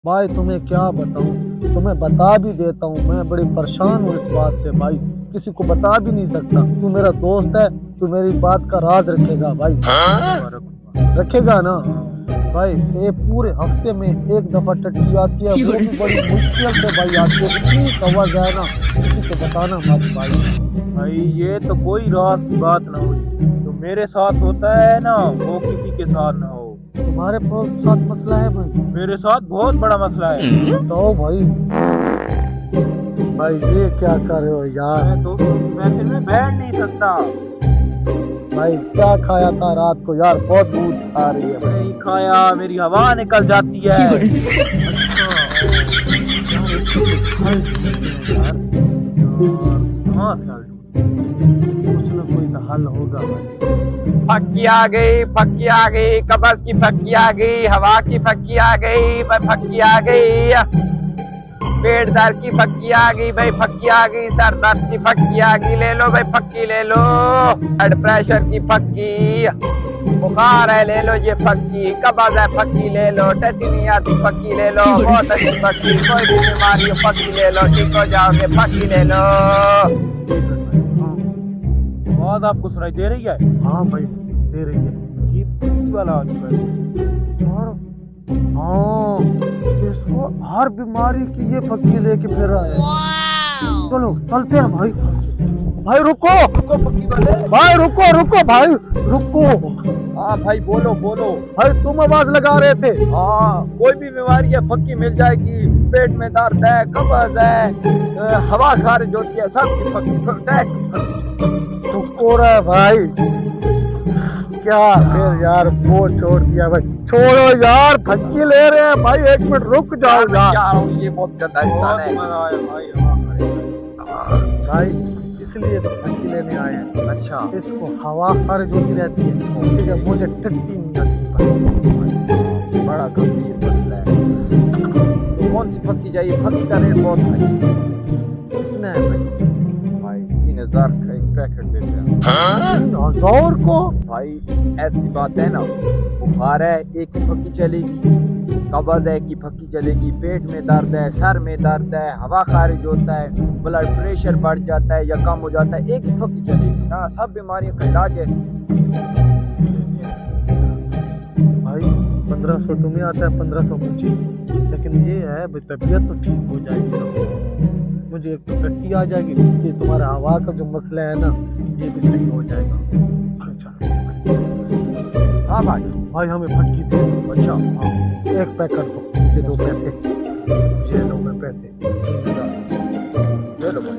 भाई तुम्हें क्या बताऊं। तुम्हें बता भी देता हूँ, मैं बड़ी परेशान हूँ इस बात से भाई। किसी को बता भी नहीं सकता। तू मेरा दोस्त है, तू मेरी बात का राज रखेगा भाई। रखेगा ना भाई। ये पूरे हफ्ते में एक दफा टट्टी आती है, वो भी बड़ी मुश्किल से भाई आती है। इतनी आवाज है ना, किसी को बताना मत भाई। भाई ये तो कोई रात की बात ना हुई। जो मेरे साथ होता है ना वो किसी के साथ ना हो। तुम्हारे साथ मसला है भाई? मेरे साथ बहुत बड़ा मसला है। तो भाई भाई ये क्या कर रहे हो यार? मैं तो महफिल में बैठ नहीं सकता। भाई क्या खाया था रात को यार? बहुत भूख आ रही है भाई। नहीं खाया, मेरी हवा निकल जाती है। यार इसका कुछ हल ढूंढते हैं यार। कहाँ से हल ढूंढूं? कुछ ना कोई तो हल होगा भाई। फक्की आ गई, फक्की आ गई, कब्ज की फक्की आ गई, हवा की फक्की आ गई, भाई फक्की आ गई, पेट दर्द की फक्की आ गई, भाई फक्की आ गई, सर दर्द की फक्की आ गई, ले लो भाई फक्की ले लो, ब्लड प्रेशर की फक्की, बुखार है ले लो ये फक्की, कब्ज है फक्की ले लो, टेटनी आती फक्की ले लो, बहुत अच्छी फक्की, कोई भी बीमारी हो फक्की ले लो, ठीक हो जाओगे फक्की ले लो। आवाज आपको सुनाई दे रही है? हाँ भाई दे रही है। ये फक्की वाला आ चुका है। और हाँ, इसको हर बीमारी की ये फक्की लेके फिर रहा है। चलो चलते हैं भाई। भाई रुको रुको फक्की वाले। भाई, रुको रुको भाई, रुको हाँ भाई बोलो बोलो। भाई। तुम आवाज लगा रहे थे। हाँ कोई भी बीमारी है फक्की मिल जाएगी। पेट में दर्द है, कब्ज है, हवा खारिज होती है, सब की फक्की। रुको रहा भाई। क्या फिर यार वो छोड़ दिया भाई। छोड़ो यार, फक्की ले रहे हैं भाई। एक मिनट रुक जाओ यार। ये बहुत गंदा इंसान है। भाई इसलिए तो फक्की लेने आए हैं। अच्छा इसको हवा खारिज होती रहती है, ठीक है? मुझे टट्टी नहीं आती। बड़ा गंभीर मसला है। तो कौन सी फक्की चाहिए? फक्की का रेट बहुत है कितना है भाई? भाई 3000 का एक पैकेट देते हैं 3000 को? भाई। ऐसी बात है ना, बुखार है एक ही फक्की चलेगी, कब्ज है एक ही फक्की चलेगी, पेट में दर्द है, सर में दर्द है, हवा खारिज होता है, ब्लड प्रेशर बढ़ जाता है या कम हो जाता है, एक ही फक्की चलेगी ना। सब बीमारियों का इलाज है इसमें। भाई 1500 तुम्हें आता है, 1500 मुझे। लेकिन ये है भाई, तबीयत तो ठीक हो जाएगी तो मुझे एक तो टट्टी आ जाएगी, ये तुम्हारा हवा का जो मसला है ना ये भी सही हो जाएगा। हाँ भाई। भाई हमें फटकी दे दो। अच्छा हाँ, एक पैकेट दो, मुझे दो पैसे, मुझे दो मैं पैसे। ले लो भाई।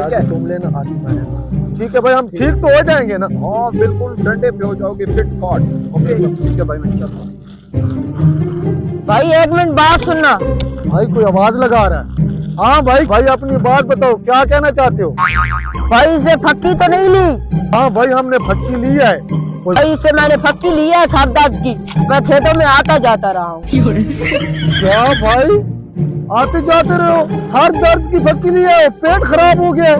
आधी तुम लेना, आधी मैं लेना। ठीक है भाई, हम ठीक तो हो जाएंगे ना? हाँ बिल्कुल, डंडे पे हो जाओगे फिट फाट। ओके ठीक है भाई, मैं चलता हूँ। भाई एक मिनट बात सुनना। भाई कोई आवाज लगा रहा है। हाँ भाई, भाई अपनी बात बताओ, क्या कहना चाहते हो? भाई इसे फक्की तो नहीं ली? हाँ भाई हमने फटकी ली है। भाई इससे मैंने फक्की ली है सांप दांत की। मैं खेतों में आता जाता रहा हूँ। क्या भाई आते जाते रहे हो? हर दर्द की फटकी ली है, पेट खराब हो गया है।